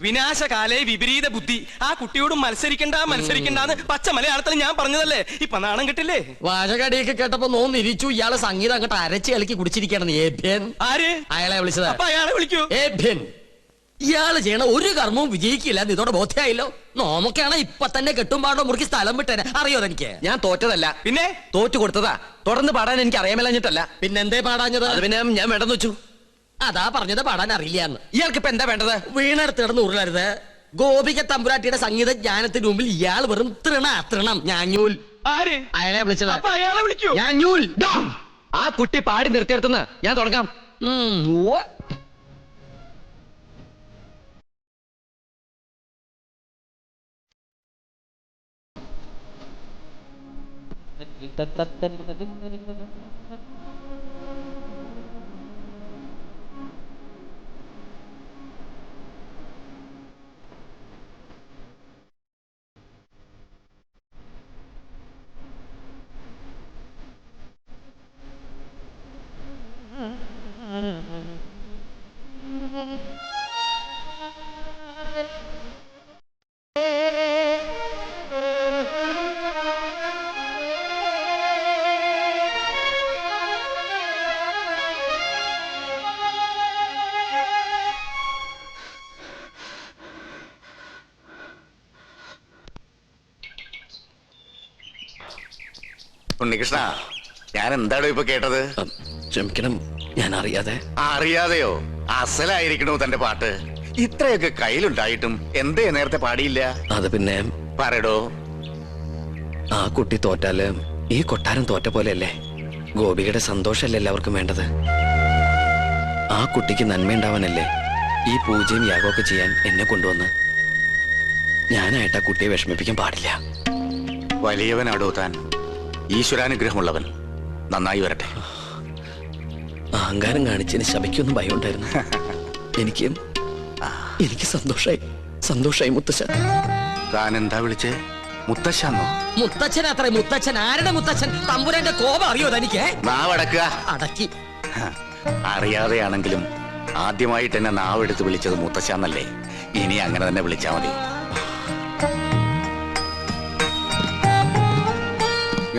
വിനാശകാലേ വിപരീത ബുദ്ധി. ആ കുട്ടിയോട് മത്സരിക്കണ്ടെന്ന് പച്ച മലയാളത്തിൽ ഞാൻ പറഞ്ഞതല്ലേ? ഇപ്പൊ നാണം കിട്ടില്ലേ? വാചകടിയൊക്കെ കേട്ടപ്പോ നോന്നിരിച്ചു. ഇയാള് സംഗീതം അങ്ങോട്ട് അരച്ച് കളിക്ക് കുടിച്ചിരിക്കണം. ആര്? അയാളെ വിളിച്ചത്. അപ്പൊ അയാളെ വിളിക്കൂ. ഇയാള് ചെയ്യണ ഒരു കർമ്മവും വിജയിക്കില്ല. ഇതോടെ ബോധ്യായില്ലോ. നോമൊക്കെയാണ് ഇപ്പൊ തന്നെ കെട്ടുംപാടോ മുറുക്കി സ്ഥലം വിട്ടേനെ. അറിയോ എനിക്ക്? ഞാൻ തോറ്റതല്ല, പിന്നെ തോറ്റു കൊടുത്തതാ. തുടർന്ന് പാടാൻ എനിക്ക് അറിയാമല്ലഞ്ഞിട്ടല്ല. പിന്നെന്തേ പാടാഞ്ഞത്? പിന്നെ ഞാൻ വേണ്ടെന്ന് വെച്ചു. അതാ പറഞ്ഞത് പാടാൻ അറിയില്ലാന്ന്. ഇയാൾക്ക് ഇപ്പൊ എന്താ വേണ്ടത്? വീണെടുത്ത് കിടന്ന് ഉരുളരുത്. ഗോപിക തമ്പുരാട്ടിയുടെ സംഗീത ജ്ഞാനത്തിന് മുമ്പിൽ ഇയാൾ വെറും തൃണം. ഞാഞ്ഞൂൽ. ആര്? അയാളെ വിളിച്ചത്. അപ്പൊ അയാളെ വിളിക്കൂ. ഞാഞ്ഞൂൽ. ആ കുട്ടി പാടി നിർത്തിയെടുത്തുനിന്ന് ഞാൻ തുടങ്ങാം. ഉണ്ണികൃഷ്ണ, ഞാൻ എന്താണോ ഇപ്പൊ കേട്ടത്? ക്ഷമിക്കണം, ഞാൻ അറിയാതെ. അറിയാതെയോ? അസലായിരിക്കണോ തന്റെ പാട്ട്? ഇത്രയൊക്കെ കയ്യിലുണ്ടായിട്ടും എന്തേ നേരത്തെ പാടിയില്ല? അത് പിന്നെ പറയടോ. ആ കുട്ടി തോറ്റാല് ഈ കൊട്ടാരം തോറ്റ പോലെയല്ലേ? ഗോപികയുടെ സന്തോഷമല്ലേ എല്ലാവർക്കും വേണ്ടത്? ആ കുട്ടിക്ക് നന്മയുണ്ടാവാനല്ലേ ഈ പൂജയും യാഗമൊക്കെ ചെയ്യാൻ എന്നെ കൊണ്ടുവന്ന്. ഞാനായിട്ട് ആ കുട്ടിയെ വിഷമിപ്പിക്കാൻ പാടില്ല. വലിയവനാടോ താൻ, ഈശ്വരാനുഗ്രഹമുള്ളവൻ. നന്നായി വരട്ടെ. അഹങ്കാരം കാണിച്ചതിന് ശബയ്ക്കൊന്നും ഭയം ഉണ്ടായിരുന്നു. എനിക്ക് സന്തോഷായി മുത്തശ്ശ. താൻ എന്താ വിളിച്ചേ? മുത്തശ്ശന്നോ? മുത്തച്ഛൻ അത്ര മുത്തച്ഛൻ. ആരുടെ മുത്തച്ഛൻ? തമ്പുരാന്റെ കോപം അറിയോ തനിക്ക്? നാവടക്കുക. അടക്കി. അറിയാതെയാണെങ്കിലും ആദ്യമായിട്ട് എന്നെ നാവെടുത്ത് വിളിച്ചത് മുത്തശ്ശന്നല്ലേ? ഇനി അങ്ങനെ തന്നെ വിളിച്ചാ മതി.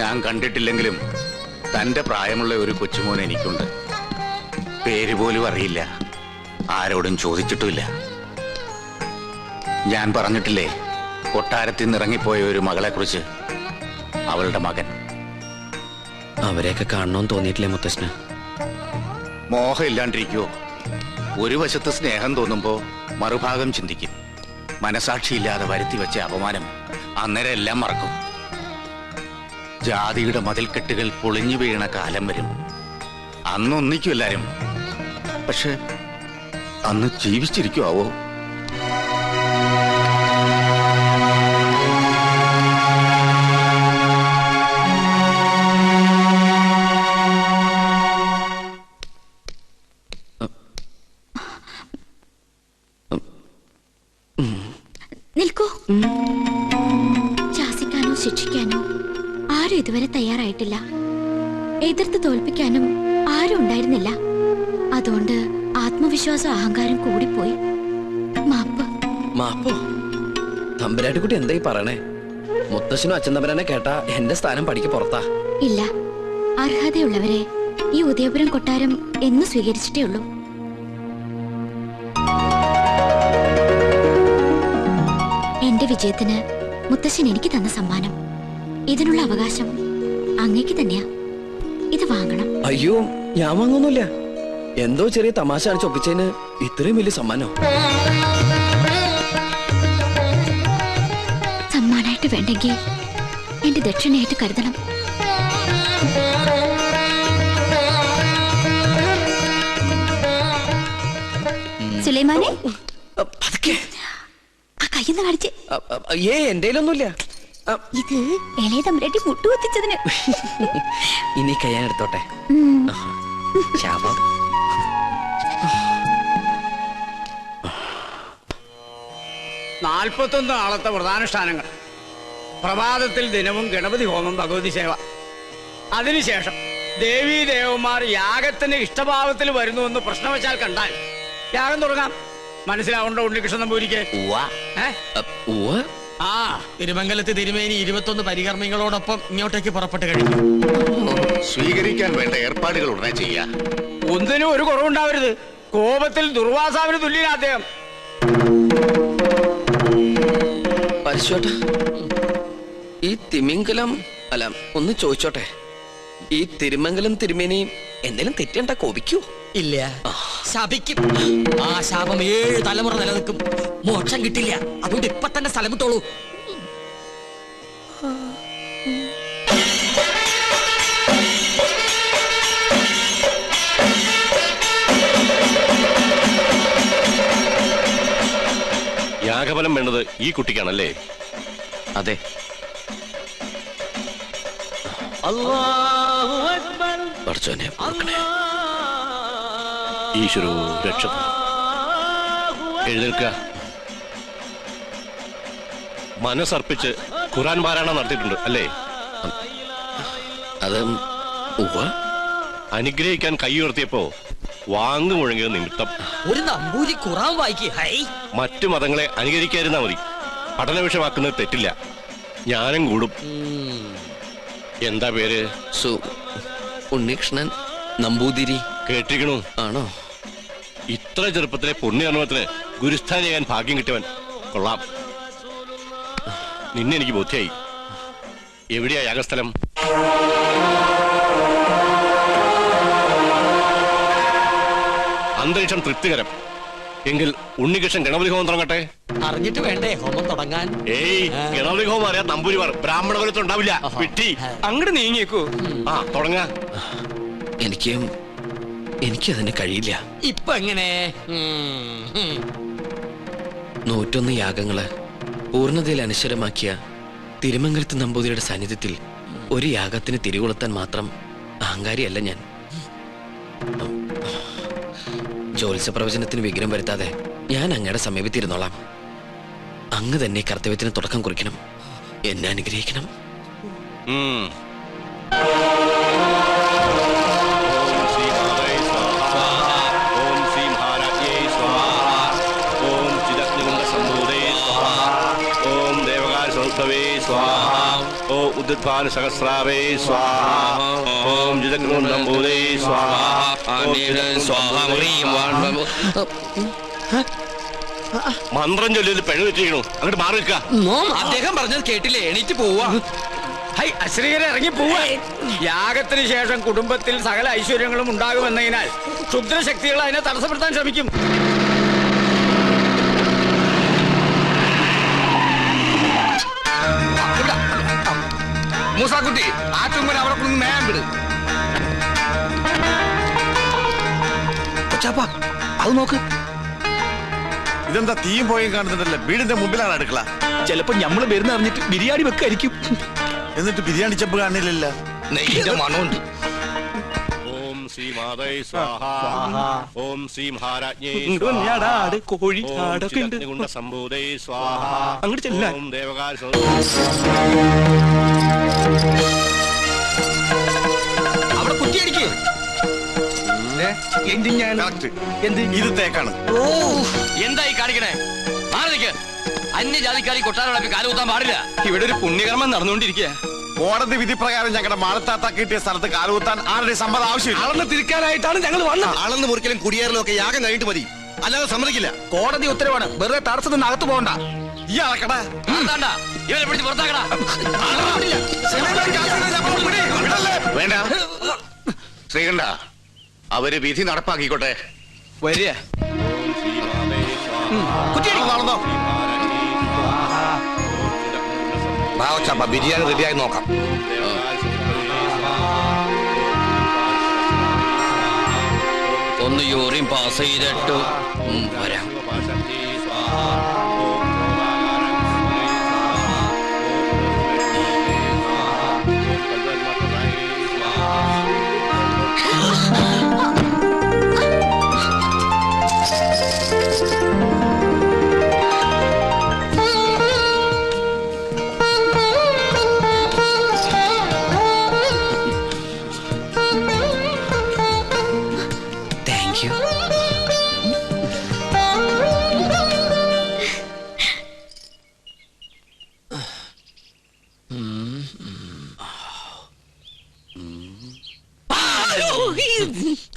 ഞാൻ കണ്ടിട്ടില്ലെങ്കിലും തന്റെ പ്രായമുള്ള ഒരു കൊച്ചുമോൻ എനിക്കുണ്ട്. പേര് പോലും അറിയില്ല, ആരോടും ചോദിച്ചിട്ടുമില്ല. ഞാൻ പറഞ്ഞിട്ടില്ലേ കൊട്ടാരത്തിൽ നിന്ന് ഇറങ്ങിപ്പോയ ഒരു മകളെ കുറിച്ച്? അവളുടെ മകൻ. അവരെയൊക്കെ കാണണമെന്ന് തോന്നിയിട്ടില്ലേ മുത്തശ്ശന്? മോഹം ഇല്ലാണ്ടിരിക്കുവോ? ഒരു വശത്ത് സ്നേഹം തോന്നുമ്പോ മറുഭാഗം ചിന്തിക്കും. മനസാക്ഷിയില്ലാതെ വരുത്തി വെച്ച അപമാനം അന്നേരം എല്ലാം മറക്കും. ജാതിയുടെ മതിൽക്കെട്ടുകൾ പൊളിഞ്ഞു വീണ കാലം വരും. അന്നൊന്നിക്കും എല്ലാരും. പക്ഷെ അന്ന് ജീവിച്ചിരിക്കുവോ? നിൽക്കൂ. ശാസിക്കാനോ ശിക്ഷിക്കാനോ ആരും ഇതുവരെ തയ്യാറായിട്ടില്ല. എതിർത്ത് തോൽപ്പിക്കാനും ആരും ഉണ്ടായിരുന്നില്ല. അതുകൊണ്ട് ആത്മവിശ്വാസം അഹങ്കാരം കൂടിപ്പോയി. മാപ്പോ? തമ്പുരാട്ടിക്കുട്ടി എന്തായി പറയണേ? മുത്തശ്ശനും അച്ഛൻ തമ്പുരാനെ കേട്ടാ എന്റെ സ്ഥാനം പടിക്ക് പുറത്താ. ഇല്ല, അർഹതയുള്ളവരെ ഈ ഉദയപുരം കൊട്ടാരം എന്ന് സ്വീകരിച്ചിട്ടേ ഉള്ളൂ. എന്റെ വിജയത്തിന് മുത്തശ്ശൻ എനിക്ക് തന്ന സമ്മാനം. ഇതിനുള്ള അവകാശം അങ്ങേക്ക് തന്നെയാ. ഇത് വാങ്ങണം. അയ്യോ, ഞാൻ വാങ്ങൊന്നുമില്ല. എന്തോ ചെറിയ തമാശ അടിച്ച് ഒപ്പിച്ചതിന് ഇത്രയും വലിയ സമ്മാനോ? സമ്മാനായിട്ട് വേണ്ടെങ്കിൽ എന്റെ ദക്ഷിണയായിട്ട് കരുതണം. സുലൈമാനെ, ആ കയ്യെന്ന് കാണിച്ച്. എന്തേലൊന്നുമില്ല. ഇത് ഇളയ തമ്പുരാട്ടി മുട്ടുകുത്തിച്ചതിന്. ഇനി കയ്യാൻ എടുത്തോട്ടെ. ശാപം. 41 നാളത്തെ വ്രതാനുഷ്ഠാനങ്ങൾ. പ്രഭാതത്തിൽ ദിനവും ഗണപതി ഹോമം, ഭഗവതി സേവ. അതിനുശേഷം ദേവീദേവന്മാർ യാഗത്തിന് ഇഷ്ടഭാവത്തിൽ വരുന്നുവെന്ന് പ്രശ്നവശാൽ കണ്ടാൽ യാഗം തുടങ്ങാം. മനസ്സിലാവുണ്ടോ ഉണ്ണികൃഷ്ണൻ നമ്പൂരിക്ക്? ആ തിരുമംഗലത്ത് തിരുമേനി 21 പരികർമ്മികളോടൊപ്പം ഇങ്ങോട്ടേക്ക് പുറപ്പെട്ട് കഴിഞ്ഞു. സ്വീകരിക്കാൻ വേണ്ട ഏർപ്പാടുകൾ ഉടനെ ചെയ്യാം. ഒന്നിനും ഒരു കുറവുണ്ടാവരുത്. കോപത്തിൽ ദുർവാസാവിന് തുല്യനാ അദ്ദേഹം. പരിശോട്ടെ, ഈ തിമിംഗലം അല്ല, ഒന്ന് ചോദിച്ചോട്ടെ, ഈ തിരുമംഗലം തിരുമേനിയും എന്തെങ്കിലും തെറ്റണ്ട കോപിക്കൂ? ഇല്ല, ശപിക്കും. ആ ശാപം 7 തലമുറ നിലനിൽക്കും. മോക്ഷം കിട്ടില്ല. അതുകൊണ്ട് ഇപ്പൊ തന്നെ സ്ഥലം വിട്ടോളൂ. യാഗഫലം വേണ്ടത് ഈ കുട്ടിക്കാണല്ലേ? അതെ. പഠിച്ചോനെ ഈശ്വരോ രക്ഷ. എഴുന്നേൽക്കുക. മനസ്സർപ്പിച്ച് ഖുർആൻ പാരായണം നടത്തിയിട്ടുണ്ട് അല്ലേ? അത് അനുഗ്രഹിക്കാൻ കൈ ഉയർത്തിയപ്പോ വാങ്ങു മുഴങ്ങിയത് നിമിത്തം. ഒരു നമ്പൂരി ഖുർആൻ വായിക്ക്. മറ്റു മതങ്ങളെ അനുകരിക്കാതിരുന്നാ മതി. പഠന വിഷയമാക്കുന്നത് തെറ്റില്ല. ജ്ഞാനം കൂടും. എന്താ പേര്? ഉണ്ണികൃഷ്ണൻ നമ്പൂതിരി. കേട്ടിരിക്കണു? ആണോ? ഇത്ര ചെറുപ്പത്തിലെ പുണ്യകർമ്മത്തിന് ഗുരുസ്ഥാനിയാകാൻ ഭാഗ്യം കിട്ടിയവൻ. കൊള്ളാം. നിന്നെ എനിക്ക് ബോധ്യായി. എവിടെയാ യാഗസ്ഥലം? അന്തരീക്ഷം തൃപ്തികരം എങ്കിൽ ഉണ്ണികൃഷ്ണൻ ഗണപതി ഹോമം തുടങ്ങട്ടെ. അറിഞ്ഞിട്ട് വേണ്ടേ ഹോമം തുടങ്ങാൻ? ഏയ്, ഗണപതി ഹോമം അറിയാൻ നമ്പൂരിമാർ ബ്രാഹ്മണ കുലത്തിൽ ഉണ്ടാവില്ല. വിട്ടി അങ്ങോട്ട് നീങ്ങിയേക്കൂ. ആ തുടങ്ങ. എനിക്കതിന് കഴിയില്ല. ഇപ്പൊ എങ്ങനെ? 101 യാഗങ്ങള് പൂർണ്ണതയിൽ അനശ്വരമാക്കിയ തിരുമംഗലത്ത് നമ്പൂതിരിയുടെ സാന്നിധ്യത്തിൽ ഒരു യാഗത്തിന് തിരികൊളുത്താൻ മാത്രം അഹങ്കാരിയല്ല ഞാൻ. ജ്യോത്സ്യ പ്രവചനത്തിന് വിഘ്നം വരുത്താതെ ഞാൻ അങ്ങയുടെ സമീപത്തിരുന്നോളാം. അങ്ങ് തന്നെ കർത്തവ്യത്തിന് തുടക്കം കുറിക്കണം. എന്നെ അനുഗ്രഹിക്കണം. ഓം ഉദ്ഭാന സഹസ്രാവേ സ്വാഹ. ഓം ജിതഗ്രൂഢംബൂതേ സ്വാഹ. മന്ത്രം ചൊല്ലി പെഴു വെച്ചിരിക്കണു. അങ്ങോട്ട് മാറി നിൽക്കുക. അദ്ദേഹം പറഞ്ഞത് കേട്ടില്ലേ? എണീറ്റ് പോവാ. ഹൈ, അശ്രീകരെ ഇറങ്ങി പോവാ. യാഗത്തിന് ശേഷം കുടുംബത്തിൽ സകല ഐശ്വര്യങ്ങളും ഉണ്ടാകുമെന്നതിനാൽ ക്ഷുദ്രശക്തികൾ അതിനെ തടസ്സപ്പെടുത്താൻ ശ്രമിക്കും. മൂസാക്കുട്ടി, ആ ചുമ്മൻ അവിടെ കൊണ്ട് നേരം വിട്. അത് നോക്ക്. ഇതെന്താ തീയും പോയും കാണുന്നുണ്ടല്ലോ? വീടിന്റെ മുമ്പിലാണ് അടുക്കള. ചിലപ്പോ ഞമ്മള് വരുന്ന അറിഞ്ഞിട്ട് ബിരിയാണി വെക്കായിരിക്കും. എന്നിട്ട് ബിരിയാണി ചെപ്പ് കാണില്ലല്ല. നെയ്യുടെ മണമുണ്ട്. ഓം ശ്രീ മാതൈ സ്വാഹ. ഓം ശ്രീ മഹാരാജ്ഞേ കോഴി ആടൊക്കെ ഉണ്ട്. സംഭൂതൈ സ്വാഹ. അങ്ങോട്ട് ചെല്ലാൻ. ഓം ദേവകാൽ അവിടെ കുറ്റിയടിക്ക്. ഇത് തേക്കാണ്. എന്തായി കാണിക്കണേ? അന്യജാതിക്കാരി കൊട്ടാരം കാലുകുത്താൻ പാടില്ല. ഇവിടെ ഒരു പുണ്യകർമ്മം നടന്നുകൊണ്ടിരിക്കുക. കോടതി വിധി പ്രകാരം ഞങ്ങളുടെ മാളത്താത്ത കിട്ടിയ സ്ഥലത്ത് കാലുകുത്താൻ ആരുടെ സമ്മതം ആവശ്യമില്ല. അളന്ന് തിരിക്കാനായിട്ടാണ് ഞങ്ങൾ വന്നത്. അളന്ന് മുറിക്കലും കുടിയേറലും ഒക്കെ യാഗം കഴിഞ്ഞിട്ട് മതി, അല്ലാതെ സമ്മതിക്കില്ല. കോടതി ഉത്തരവാണ്. വെറുതെ തടസ്സത്തിൽ നിന്ന് അകത്ത് പോകണ്ട. ഈ അളക്കടാ. ഇവരെ പിടിച്ച് പുറത്താക്കടാ. വേണ്ട ശ്രീകണ്ഠ, അവര് വിധി നടപ്പാക്കിക്കോട്ടെ. വരിക. ബിരിയാണി റെഡിയായി നോക്കാം. ഒന്ന് യൂറിൻ പാസ് ചെയ്തിട്ടു വരാം.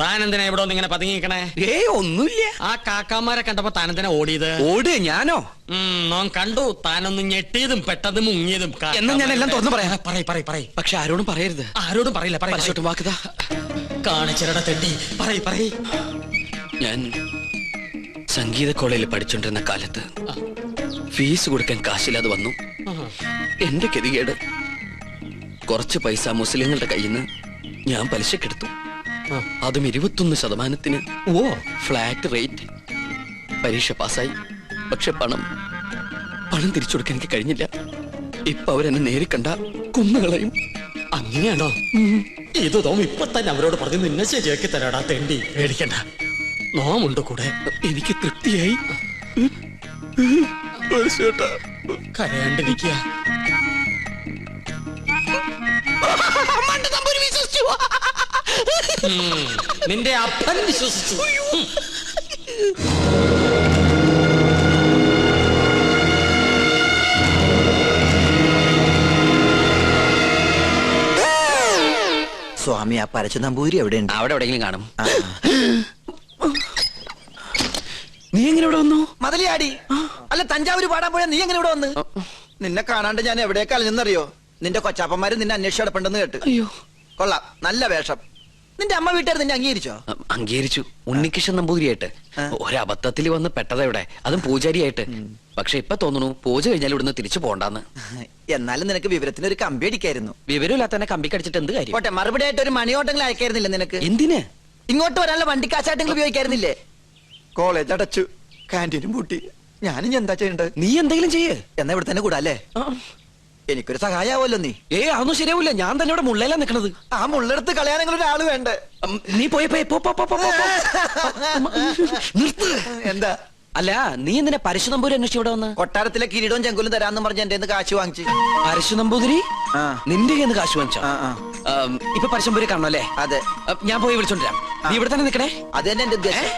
താൻ എന്തിനാ ഇവിടെ ഒന്ന് ഇങ്ങനെ പതുങ്ങിക്കണേ? ഒന്നുമില്ല. ആ കാക്കാമാരെ കണ്ടപ്പോ താൻ എന്തിനാ ഓടിയത്? ഓട് ഞാനോ? നോൻ കണ്ടു താനൊന്ന് ഞെട്ടിയതും പെട്ടതും മുങ്ങിയതും. എന്നാ ഞാൻ എല്ലാം തുറന്നു പറയാം. പറയ്. പക്ഷെ ആരോടും പറയരുത്. ആരോടും പറയില്ല. പരശോട്ട് വാക്കുതാ. കാണിച്ചിരട തെണ്ടി. പറയ്. ഞാൻ സംഗീത കോളേജിൽ പഠിച്ചോണ്ടിരുന്ന കാലത്ത് ഫീസ് കൊടുക്കാൻ കാശില്ലാതെ വന്നു. എന്റെ ഗതികേട് കുറച്ച് പൈസ മുസ്ലിങ്ങളുടെ കയ്യിൽ നിന്ന് ഞാൻ പലിശക്കെടുത്തു. അതും 21%. Flat rate. പരീക്ഷ പാസ്സായി. പക്ഷെ പണം തിരിച്ചു കൊടുക്കാൻ എനിക്ക് കഴിഞ്ഞില്ല. ഇപ്പൊ അവരെന്നെ നേരി കണ്ട കുന്നുകളയും. അങ്ങനെയാണോ? ഇത് നോം ഇപ്പൊ തന്നെ അവരോട് പറഞ്ഞു നിന്നെ ശരിയാക്കി തരാടാ തെണ്ടി. പേടിക്കണ്ട, നോമുണ്ട് കൂടെ. എനിക്ക് തൃപ്തിയായി. കരയാണ്ടിരിക്കുക. നിന്റെ അപ്പൻ വിശ്വസിച്ചു. സ്വാമി, ആ പരച്ചു നമ്പൂരി എവിടെയുണ്ട്? അവിടെ എവിടെയെങ്കിലും കാണും. നീ എങ്ങനെ ഇവിടെ വന്നു? മതിലിയാടി. അല്ല, തഞ്ചാവൂര് പാടാൻ പോയാ നീ എങ്ങനെ ഇവിടെ വന്ന്? നിന്നെ കാണാണ്ട് ഞാൻ എവിടേക്ക് അലഞ്ഞെന്നറിയോ? നിന്റെ കൊച്ചാപ്പന്മാര് നിന്നെ അന്വേഷിച്ച് കിടപ്പുണ്ടെന്ന് കേട്ട്. അയ്യോ, കൊള്ളാം, നല്ല വേഷം. നിന്റെ അമ്മ വീട്ടുകാർ നിന്നെ അംഗീകരിച്ചോ? അംഗീകരിച്ചു. ഉണ്ണികൃഷ്ണൻ നമ്പൂതിരിയായിട്ട്. ഒരബദ്ധത്തിൽ വന്ന് പെട്ടതെവിടെ, അതും പൂജാരിയായിട്ട്. പക്ഷെ ഇപ്പൊ തോന്നുന്നു പൂജ കഴിഞ്ഞാൽ ഇവിടുന്ന് തിരിച്ചു പോണ്ടാന്ന്. എന്നാലും നിനക്ക് വിവരത്തിന് ഒരു കമ്പി അടിക്കായിരുന്നു. വിവരമില്ലാത്ത തന്നെ കമ്പി കടിച്ചിട്ട് എന്ത് കാര്യം? പോട്ടെ, മറുപടി ആയിട്ട് ഒരു മണിയോട്ടെങ്കിലും അയക്കായിരുന്നില്ല നിനക്ക്? എന്തിന്? ഇങ്ങോട്ട് വരാനുള്ള വണ്ടിക്കാശായിട്ടെങ്കിലും ഉപയോഗിക്കായിരുന്നില്ലേ? കോളേജ് അടച്ചു, കാന്റീനും പൂട്ടി. ഞാനും എന്താ ചെയ്യണ്ടത്? നീ എന്തെങ്കിലും ചെയ്യേ. എന്നാ ഇവിടെ തന്നെ കൂടാല്ലേ? എനിക്കൊരു സഹായാവല്ലോ നീ. അതൊന്നും ശരിയാവില്ല. ഞാൻ തന്നെ ഇവിടെ മുള്ളയിലാ നിക്കണത്. ആ മുള്ളെടുത്ത് കളയാനെങ്കിലും ഒരാള് വേണ്ടേ? നീ പോയി നിർത്ത്. എന്താ? അല്ല, നീ എന്തിനാ പരശു നമ്പൂരി അന്വേഷിച്ച് ഇവിടെ വന്ന്? കൊട്ടാരത്തിലെ കിരീടവും ചെങ്കുലും തരാന്ന് പറഞ്ഞ് എന്റെ കാശ് വാങ്ങിച്ചു. പരശു നമ്പൂതിരി നിന്റെ കയ്യിൽ നിന്ന് കാശ് വാങ്ങിച്ചോ? ഇപ്പൊ പരശുനമ്പൂരി കാണണോ? അല്ലേ? അതെ. ഞാൻ പോയി വിളിച്ചോണ്ടിരാം. നീ ഇവിടെ തന്നെ നിക്കണേ. അത് തന്നെ എന്റെ ഉദ്ദേശം.